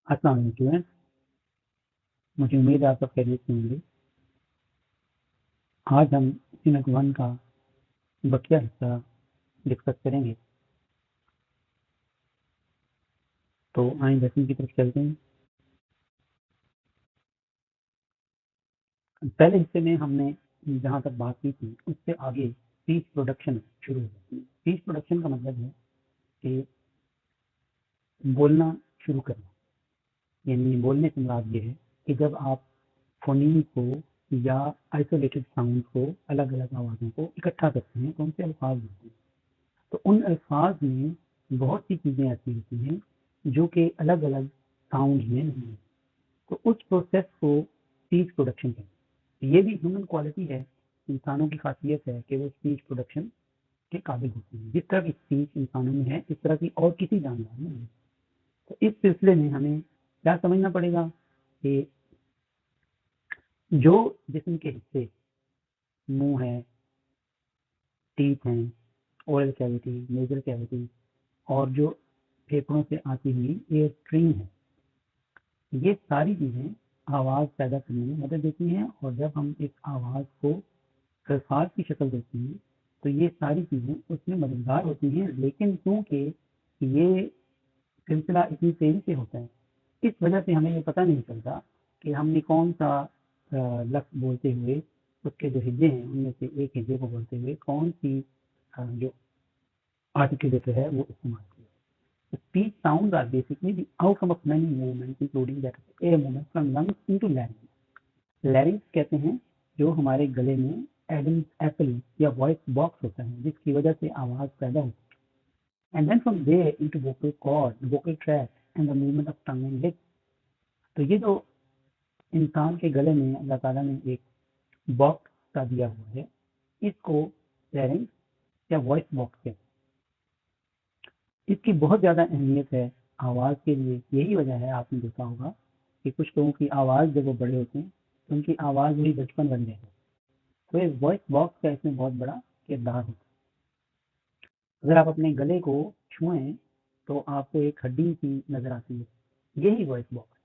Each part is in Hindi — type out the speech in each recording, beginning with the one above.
अस्सलाम वालेकुम स्टूडेंट, मुझे उम्मीद है आप सब खैरियत से होंगे। आज हम यूनिट 1 का बकिया हिस्सा डिस्कस करेंगे। तो आइए लेसन की तरफ चलते हैं। पहले हिस्से में हमने जहाँ तक बात की थी उससे आगे स्पीच प्रोडक्शन शुरू हो जाती है। स्पीच प्रोडक्शन का मतलब है कि बोलना शुरू करना, यानी बोलने से मुराद ये है कि जब आप फोनीम को या आइसोलेटेड साउंड को, अलग अलग आवाज़ों को इकट्ठा करते हैं तो उनसे अल्फाज बनते हैं। तो उन अल्फाज में बहुत सी चीज़ें ऐसी होती हैं जो कि अलग अलग साउंड में नहीं है। तो उस प्रोसेस को स्पीच प्रोडक्शन कहते हैं। ये भी ह्यूमन क्वालिटी है, इंसानों की खासियत है कि वो स्पीच प्रोडक्शन के काबिल होते हैं। जिस तरह की स्पीच इंसानों में है इस तरह की और किसी जानवर में नहीं। तो इस सिलसिले में हमें क्या समझना पड़ेगा कि जो जिस्म के हिस्से, मुंह है, टीथ हैं, ओरल कैविटी, नेजल कैविटी और जो फेफड़ों से आती हुई एयर स्ट्रीम है, ये सारी चीज़ें आवाज़ पैदा करने में मदद देती हैं। और जब हम इस आवाज़ को अल्फाज की शक्ल देते हैं तो ये सारी चीज़ें उसमें मददगार होती हैं। लेकिन क्योंकि ये सिलसिला इतनी तेज़ी से होता है, इस वजह से हमें ये पता नहीं चलता कि हमने कौन सा लफ्ज़ बोलते हुए उसके जो हिज्जे हैं उनमें से एक हिज्जे को बोलते हुए कौन सी जो आर्टिकुलेटर है वो इस्तेमाल किया। Speech sounds are basically the outcome of many movements, including that of air movement from lungs into larynx. Larynx कहते हैं जो हमारे गले में एडम्स एप्पल या वॉइस बॉक्स होता है जिसकी वजह से आवाज पैदा होती है। And then from there into vocal cord, vocal tract and the movement of tongue and lips. तो ये जो इंसान के गले में अल्लाह ताला ने एक बॉक्स का दिया हुआ है, इसको लैरिंक्स या वॉइस बॉक्स कहते हैं। इसकी बहुत ज़्यादा अहमियत है आवाज़ के लिए। यही वजह है, आपने देखा होगा कि कुछ लोगों की आवाज़ जब वो बड़े होते हैं तो उनकी आवाज़ वही बचपन बन जाती है। तो एक वॉइस बॉक्स का इसमें बहुत बड़ा किरदार होता है। अगर आप अपने गले को छुएं तो आपको एक हड्डी सी नजर आती है, यही वॉइस बॉक्स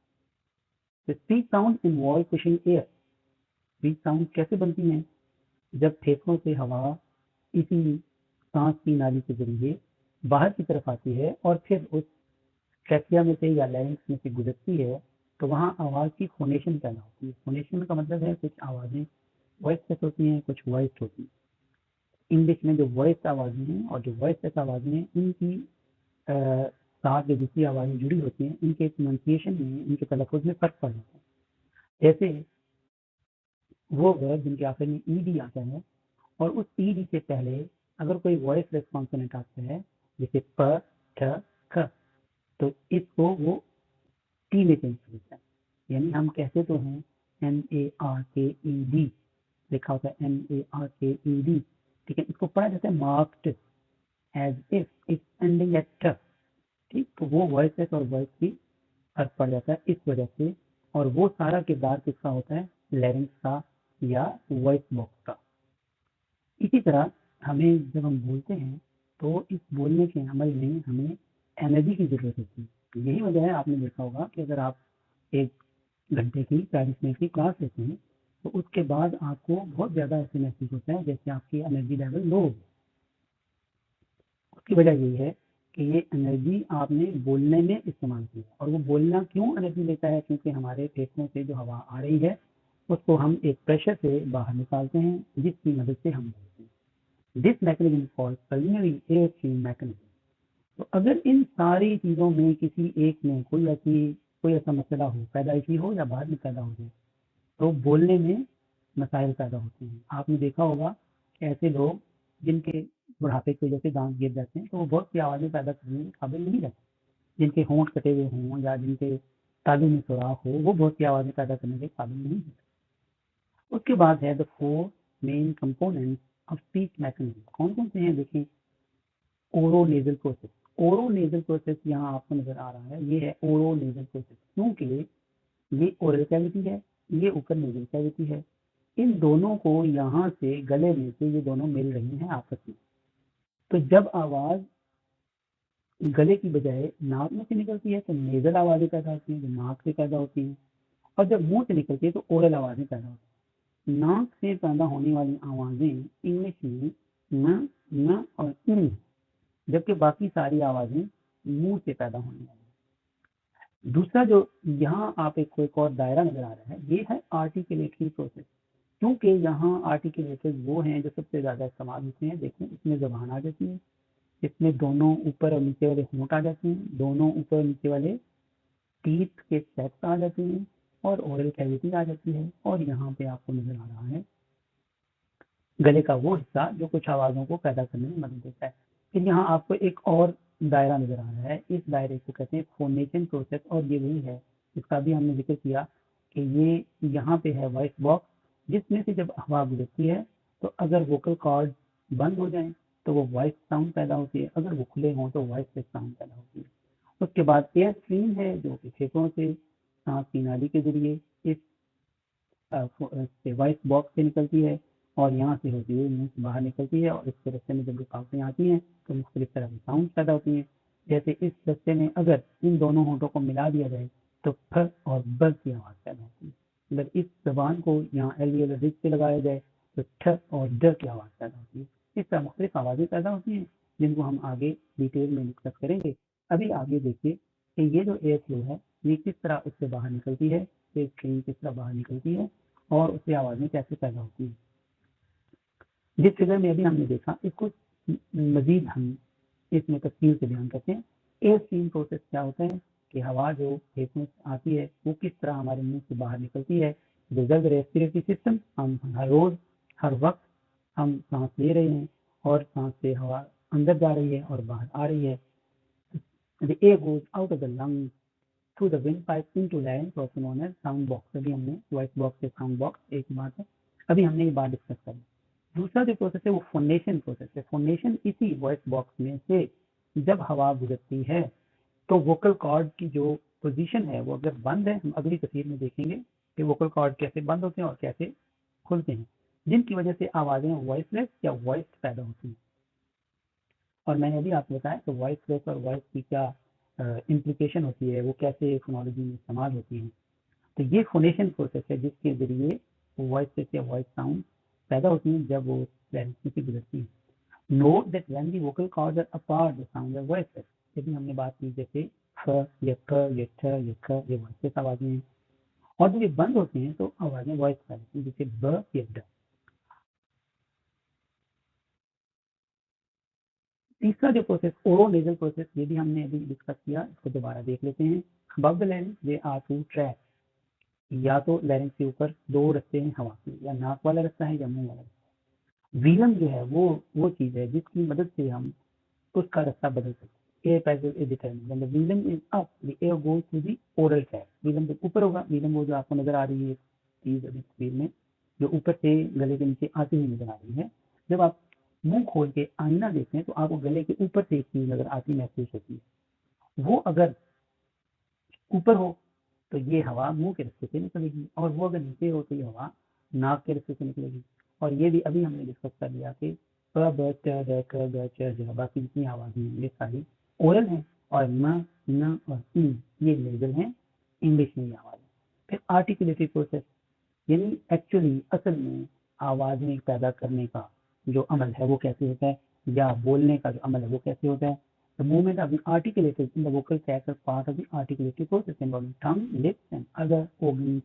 है। Speech sound involve pushing air. Speech sound कैसे बनती हैं? जब फेफड़ों से हवा इसी सांस की नाली के जरिए बाहर की तरफ आती है और फिर उस ट्रैकिया में से या लैरिंक्स में से गुजरती है तो वहाँ आवाज़ की फोनेशन पैदा होती है। फोनेशन का मतलब है कुछ आवाज़ें वॉइस होती हैं, कुछ वॉइस होती हैं। इंग्लिश में जो वॉइस आवाज़ें हैं और जो वॉइस आवाज़ें हैं इनकी साथ जो दूसरी आवाज़ें जुड़ी होती हैं इनके प्रोनाउंसिएशन में, इनके तलफ़ुज़ में फ़र्क पड़ जाता है। जैसे वो वर्ड जिनके आखिर में ईडी आता है और उस ईडी से पहले अगर कोई वॉइस रेस्पॉन्सोनेंट आता है जैसे प, ठ, ख, तो इसको वो टी में चेंज कर देता है। यानी हम कहते तो हैं MARKED, लिखा होता है MARKED, ठीक है, इसको पढ़ा जाता है marked as if it's ending at T. ठीक, तो वो वॉइस और वॉइस की फर्क पड़ जाता है इस वजह से। और वो सारा किरदार किसका होता है? लैरिंक्स का या वॉइस बॉक्स का। इसी तरह हमें जब हम बोलते हैं तो इस बोलने के अमल में हमें एनर्जी की जरूरत होती है। यही वजह है, आपने देखा होगा कि अगर आप एक घंटे की 40 मिनट की क्लास लेते हैं तो उसके बाद आपको बहुत ज़्यादा ऐसे महसूस होता है जैसे आपकी एनर्जी लेवल लो हो गया। उसकी वजह यही है कि ये एनर्जी आपने बोलने में इस्तेमाल की है। और वो बोलना क्यों एनर्जी लेता है? क्योंकि हमारे फेफड़ों से जो हवा आ रही है उसको हम एक प्रेशर से बाहर निकालते हैं जिसकी मदद से हम बोलते हैं। This mechanism called pulmonary air flow mechanism. तो अगर इन सारी चीज़ों में किसी एक में कोई ऐसा मसला हो, पैदाइशी हो या बाद में पैदा हो जाए, तो बोलने में मसाइल पैदा होते हैं। आपने देखा होगा कि ऐसे लोग जिनके बुढ़ापे की वजह से दांत गिर जाते हैं तो वो बहुत सी आवाज़ें पैदा करने के काबिल नहीं रहते। जिनके होंठ कटे हुए हों या जिनके तालू में सुराख हो वो बहुत सी आवाज़ें पैदा करने के काबिल नहीं होते। उसके बाद है the 4 main components of speech mechanism. कौन कौन से हैं देखें। ओरोनेजल प्रोसेस। ओरोनेजल प्रोसेस यहाँ आपको नजर आ रहा है, ये है ओरोनेजल प्रोसेस। क्योंकि ये ओरल कैविटी है, ये ऊपर नेजल कैविटी है। इन दोनों को यहाँ से गले में से ये दोनों मिल रही हैं आपस में। तो जब आवाज गले की बजाय नाक में से निकलती है तो नेजल आवाजें पैदा होती हैं जो नाक से पैदा होती हैं, और जब मुंह से निकलती है तो ओरल आवाजें पैदा होती हैं। नाक से पैदा होने वाली आवाजें इंग्लिश में न और इन, जबकि बाकी सारी आवाजें मुंह से पैदा होने वाली। दूसरा जो यहाँ आप एक और दायरा नजर आ रहा है, ये है आर्टिकुलेटरी प्रोसेस। क्योंकि यहाँ आर्टिकुलेटर्स वो हैं जो सबसे ज्यादा इस्तेमाल होते हैं। देखें, इसमें जबान आ जाती है, इसमें दोनों ऊपर और नीचे वाले होंठ आ जाते हैं, दोनों ऊपर और नीचे वाले टीथ के सेट्स आ जाते हैं, और ओरल कैविटी आ जाती है। और यहाँ पे आपको नजर आ रहा है गले का वो हिस्सा जो कुछ आवाजों को पैदा करने में मदद देता है। फिर यहाँ आपको एक और दायरा नजर आ रहा है, इस दायरे को कहते हैं फोनेशन प्रोसेस, और ये वही है इसका भी हमने जिक्र किया कि ये यहाँ पे है वॉइस बॉक्स, जिसमें से जब हवा गुजरती है तो अगर वोकल कॉर्ड बंद हो जाए तो वो वॉइस साउंड पैदा होती है, अगर वो खुले हों तो वॉइस साउंड पैदा होती है। उसके बाद एयर स्ट्रीम है जो कि फेफड़ों से सांस की नाली के जरिए इस वॉइस बॉक्स से निकलती है, और यहाँ से होती हुई मुंह से बाहर निकलती है, और इसके रास्ते में जब रुकावटें आती हैं तो मुख्तलिफ तरह की साउंड पैदा होती हैं। जैसे इस रास्ते में अगर इन दोनों होठों को मिला दिया जाए तो फ और ब की आवाज़ पैदा होती है। अगर इस जबान को यहाँ एल्वियोलर रिज पे लगाया जाए तो ठ और ड की आवाज़ पैदा होती है। इस तरह मुख्तलिफ आवाज़ें पैदा होती हैं जिनको हम आगे डिटेल में डिस्कस करेंगे। अभी आगे देखिए कि ये जो एयर फ्लो है ये किस तरह उससे बाहर निकलती है, एक ट्रेन किस तरह बाहर निकलती है और उससे आवाज़ें कैसे पैदा होती हैं। जिस फिगर में अभी हमने देखा, इसको मजीद हम इसमें तफसील से बयान करते हैं। एयर स्ट्रीम प्रोसेस क्या होता है कि हवा जो फेफड़ों से आती है वो किस तरह हमारे मुंह से बाहर निकलती है। रिजल्ट रेस्पिरेटरी सिस्टम, हम हर रोज हर वक्त हम सांस ले रहे हैं और सांस से हवा अंदर जा रही है और बाहर आ रही है। The air goes out of the lungs through the windpipe into larynx, also known as sound box। अभी हमने वॉइस बॉक्स से साउंड बॉक्स एक बात है, अभी हमने ये बात डिस्कस करी। दूसरा जो प्रोसेस है वो फोनेशन प्रोसेस है। फोनेशन इसी वॉइस बॉक्स में से जब हवा गुजरती है तो वोकल कॉर्ड की जो पोजीशन है वो अगर बंद है, हम अगली तस्वीर में देखेंगे कि वोकल कॉर्ड कैसे बंद होते हैं और कैसे खुलते हैं, जिनकी वजह से आवाजें वॉइसलेस या वॉइस पैदा होती हैं। और मैंने अभी आपको बताया कि वॉइसलेस और वॉइस की क्या इम्प्लीकेशन होती है, वो कैसे फोनोलॉजी में इस्तेमाल होती है। तो ये फोनेशन प्रोसेस है जिसके जरिए वॉइस या वॉइस साउंड पैदा होती है जब वो लैरिंक्स से गुजरती है। Note that when the vocal cords are apart the sound are voiceless. यदि हमने बात की जैसे ख या क या ठ या ख, ये वॉइसलेस आवाजें हैं, और जब ये बंद होते हैं तो आवाजें वॉइस पैदा होती हैं, जैसे ब या ड। तीसरा जो प्रोसेस ओरोनेजल प्रोसेस, ये भी हमने अभी डिस्कस किया, इसको दोबारा देख लेते हैं। Above the larynx they are two track, या तो लैरिंक्स के ऊपर दो रास्ते हैं हवा के, या नाक वाला रास्ता है या मुंह वाला रास्ता। वीलम जो है वो चीज है जिसकी मदद से हम उसका रास्ता बदल सकते हैं। Air passage is determined when the velum is up, the air goes through the oral tract. Velum जब ऊपर होगा, वीलम वो जो आपको नजर आ रही है चीज अभी तस्वीर में, जो ऊपर से गले के नीचे आती हुई नजर आ रही है, जब आप मुंह खोल के आईना देखते हैं तो आपको गले के ऊपर से एक चीज नजर आती महसूस होती है। वो अगर ऊपर हो तो ये हवा मुंह के रास्ते से निकलेगी, और वो अगर नीचे हो तो ये हवा नाक के रास्ते से निकलेगी। और ये भी अभी हमने डिस्कस कर लिया कि प ब ट ड क ग च ज, बाकी जितनी आवाजें हैं ये सारी ओरल हैं, और म न और ई ये नेजल हैं, इंग्लिश में ये आवाज है। फिर आर्टिकुलेटरी प्रोसेस, यानी एक्चुअली असल में आवाजें पैदा करने का जो अमल है वो कैसे होता है, या बोलने का जो अमल है वो कैसे होता है। The movement of the articulated in the vocal sac are part of the articulative process involving tongue, lips and other organs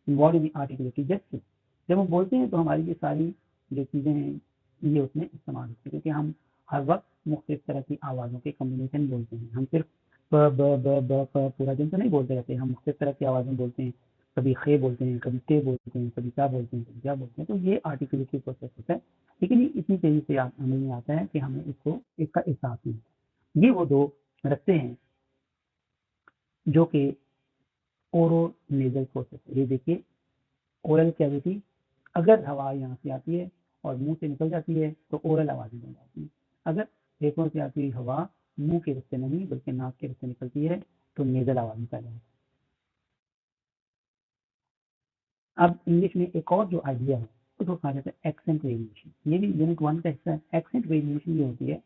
involved in the articulative gesture। जब हम बोलते हैं तो हमारी ये सारी जो चीजें हैं ये उसमें इस्तेमाल होती है, क्योंकि हम हर वक्त मुख्तलिफ तरह की आवाजों के कम्बिनेशन बोलते हैं। हम सिर्फ प ब ब ब प पूरा दिन तो नहीं बोलते रहते, हम मुख्तलिफ तरह की आवाजें बोलते हैं। कभी खे बोलते हैं, कभी ते बोलते हैं, कभी क्या बोलते हैं, कभी क्या बोलते हैं। तो ये आर्टिकुलेटरी प्रोसेस होता है, लेकिन ये इतनी तेजी से अमल में आता है कि हमें इसको इसका एहसास नहीं होता। ये वो दो रास्ते हैं जो कि ओरोनेजल प्रोसेस है। ये देखिए, ओरल कैविटी, अगर हवा यहाँ से आती है और मुंह से निकल जाती है तो ओरल आवाजें बन जाती है। अगर फेफड़ों से आती हुई हवा मुंह के रास्ते नहीं बल्कि नाक के रास्ते निकलती है तो नेजल आवाजें पैदा होती है। अब इंग्लिश में एक और जो आइडिया है उसको कहा जाता है एक्सेंट वेरिएशन। ये भी यूनिट 1 का हिस्सा है। एक्सेंट वेरिएशन ये होती है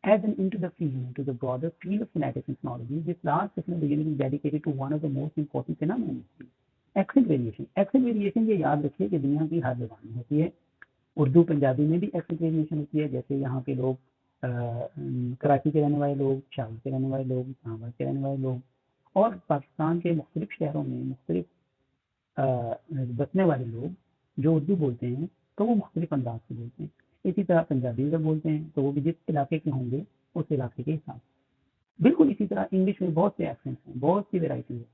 As an introduction to the broader field of phonetic technology, this last session of the unit is dedicated to one of the most important phenomena. Accent variation. Accent variation ये याद रखिए कि दुनिया की हर जबान में होती है। उर्दू पंजाबी में भी एक्सेंट वेरिएशन होती है। जैसे यहाँ के लोग कराची के रहने वाले लोग, शाहपुर के रहने वाले लोग, इस्लामाबाद के रहने वाले लोग और पाकिस्तान के मुख्तलिफ शहरों में मुख्तलिफ बसने वाले लोग जो उर्दू बोलते हैं तो वो मुख्तलिफ अंदाज से बोलते हैं। इसी तरह पंजाबी अगर बोलते हैं तो वो भी जिस इलाके के होंगे उस इलाके के हिसाब से। बिल्कुल इसी तरह इंग्लिश में बहुत से एक्सेंट हैं, बहुत सी वेराइटी है।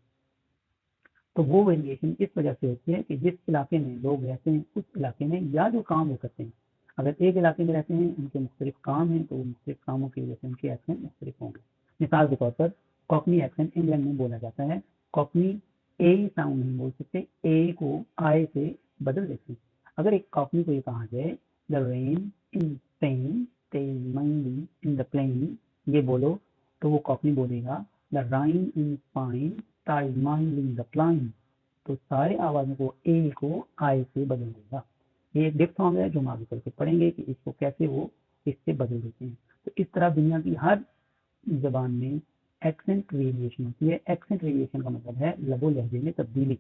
तो वो वेरिएशन इस वजह से होती है कि जिस इलाके में लोग रहते हैं उस इलाके में या जो काम वो करते हैं, अगर एक इलाके में रहते हैं उनके मुख्तलिफ काम हैं तो मुख्तलिफ कामों की वजह से उनके एक्सेंट मुख्तलिफ होंगे। मिसाल के तौर पर कॉकनी एक्सेंट इंग्लैंड में बोला जाता है। कॉकनी ए साउंड नहीं बोल सकते, ए को आई से बदल देते हैं। अगर एक कॉकनी को ये कहा जाए the rain in Spain stays mainly in the plain, ये बोलो, तो वो कॉकनी बोलेगा the rain in Spain stays mainly the plain. तो सारे आवाजों को ए को आई से बदल देगा। ये एक डिप्थॉन्ग है जो हम आगे चल के पढ़ेंगे कि इसको कैसे वो इससे बदल देते हैं। तो इस तरह दुनिया की हर जबान में एक्सेंट वेरिएशन होती है। एक्सेंट वेरिएशन का मतलब है लबो लहजे में तब्दीली।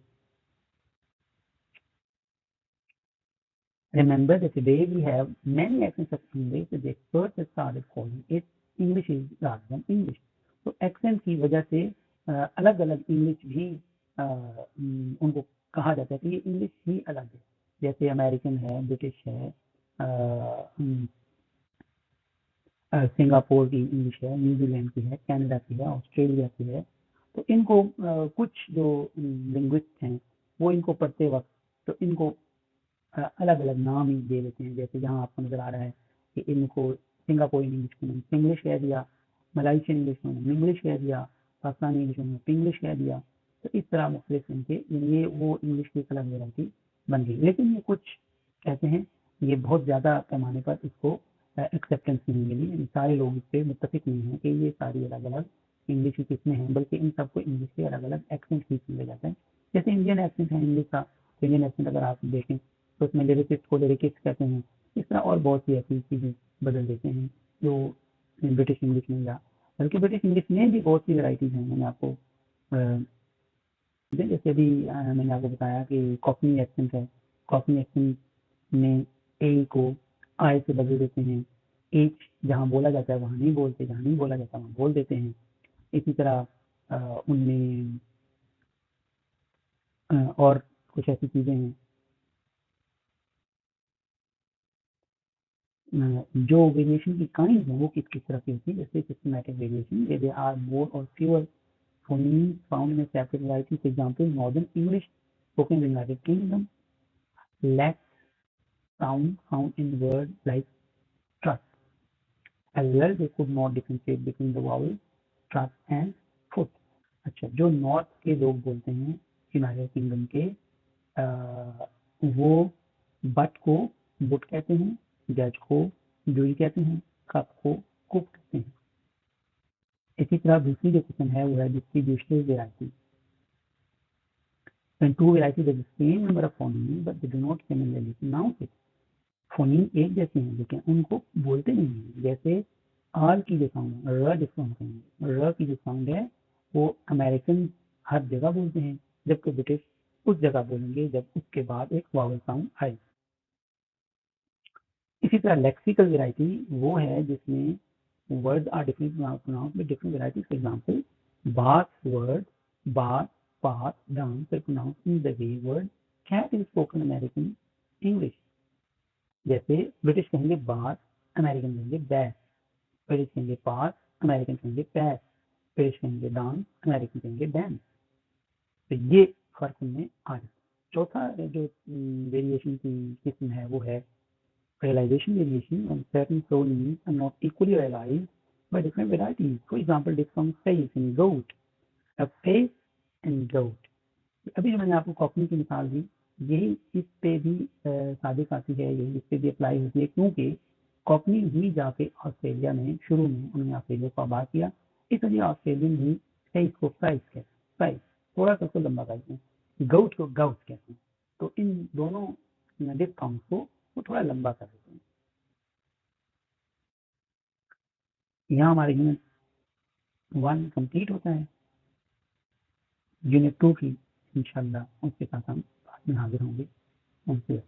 Remember that today we have many accents of English that the experts have started calling it English is rather than English. तो एक्सेंट की वजह से अलग अलग इंग्लिश भी उनको कहा जाता है कि ये इंग्लिश ही अलग है। जैसे अमेरिकन है, ब्रिटिश है, सिंगापुर की इंग्लिश है, न्यूजीलैंड की है, कनाडा की है, ऑस्ट्रेलिया की है। तो इनको कुछ जो लिंग्विस्ट हैं वो इनको पढ़ते वक्त तो इनको अलग अलग नाम ही दे देते हैं। जैसे यहाँ आपको नजर आ रहा है कि इनको सिंगापुरियन इंग्लिश को सिंग्लिश कह दिया, मलाइशियन इंग्लिश को इंग्लिश कह दिया, पाकिस्तानी इंग्लिश में इंग्लिश कह दिया। तो इस तरह मुख्तलिफ इनके ये वो इंग्लिश की अलग वेराइटी बन गई। लेकिन ये कुछ कहते हैं ये बहुत ज़्यादा पैमाने पर इसको एक्सेप्टेंस नहीं मिली। सारे लोग इस पर मुत्तफिक नहीं है कि ये सारी अलग अलग इंग्लिश की किस्में हैं, बल्कि इन सबको इंग्लिश के अलग अलग एक्सेंट ही समझा जाता है। जैसे इंडियन एक्सेंट है इंग्लिश का, तो इंडियन एक्सेंट अगर आप देखें तो उसमें लिरिसिस्ट को लिरिकिस्ट कहते हैं। इस तरह और बहुत सी ऐसी चीज़ें बदल देते हैं जो ब्रिटिश इंग्लिश में, या बल्कि ब्रिटिश इंग्लिश में भी बहुत सी वेराइटीज़ हैं। मैंने आपको जैसे अभी मैंने आपको बताया कि कॉकनी एक्सेंट है। कॉकनी एक्सेंट में ए को आई से बदल देते हैं। एच जहाँ बोला जाता है वहाँ नहीं बोलते, जहाँ नहीं बोला जाता वहाँ बोल देते हैं। इसी तरह उनमें और कुछ ऐसी चीज़ें हैं जो वेरिएशन की काइंड है वो किस किस तरह की होती है। जैसे systematic variation, there are more और fewer phonemes found in a separate variety. For example, Northern English spoken in the United Kingdom lacks sound found in words like trust. As well, they could not differentiate between the vowels trust and foot. अच्छा, जो नॉर्थ के लोग बोलते हैं यूनाइटेड किंगडम के वो बट को बुट कहते हैं, जज को जुई कहते हैं, कप को कुप कहते हैं। इसी तरह दूसरी जो क्वेश्चन है वो है distributional variety. When two varieties have the same number of phonemes but they do not similarly pronounce it. Phoneme एक जैसे हैं लेकिन उनको बोलते नहीं हैं। जैसे आर की जो साउंड है, र जिसको हम कहेंगे, र की जो साउंड है वो अमेरिकन हर जगह बोलते हैं, जबकि ब्रिटिश उस जगह बोलेंगे जब उसके बाद एक वावल साउंड आए। इसी तरह लेक्सिकल वेराइटी वो है जिसमें words are different pronounce with different varieties. For example, bath word bath path dance are pronounced in the way word cat is spoken American English. जैसे ब्रिटिश कहेंगे बाथ, अमेरिकन कहेंगे बैथ, ब्रिटिश कहेंगे पाथ, अमेरिकन कहेंगे पैथ, ब्रिटिश कहेंगे डांस, अमेरिकन कहेंगे डांस। तो ये फर्क उनमें आ जाता है। चौथा जो वेरिएशन की किस्म है वो है realization variation when certain phonemes are not equally realized by different varieties. For example, diphthong face and goat, a face and goat. अभी जो मैंने आपको कॉकनी की मिसाल दी यही इस पे भी साबित आती है, यही इस पे भी अप्लाई होती है, क्योंकि कॉकनी ही जाके ऑस्ट्रेलिया में शुरू में उन्होंने ऑस्ट्रेलिया को आबाद किया, इसलिए ऑस्ट्रेलियन ही फेस को प्राइस कहते हैं, प्राइस थोड़ा सा उसको लंबा कहते हैं, गोट को गाउट कहते हैं। तो इन दोनों डिफथॉन्ग्स को वो थोड़ा लंबा कर देते हैं। यहाँ हमारे यूनिट 1 कंप्लीट होता है। यूनिट 2 की इंशाल्लाह उसके साथ हम बाद में हाजिर होंगे। Thank you.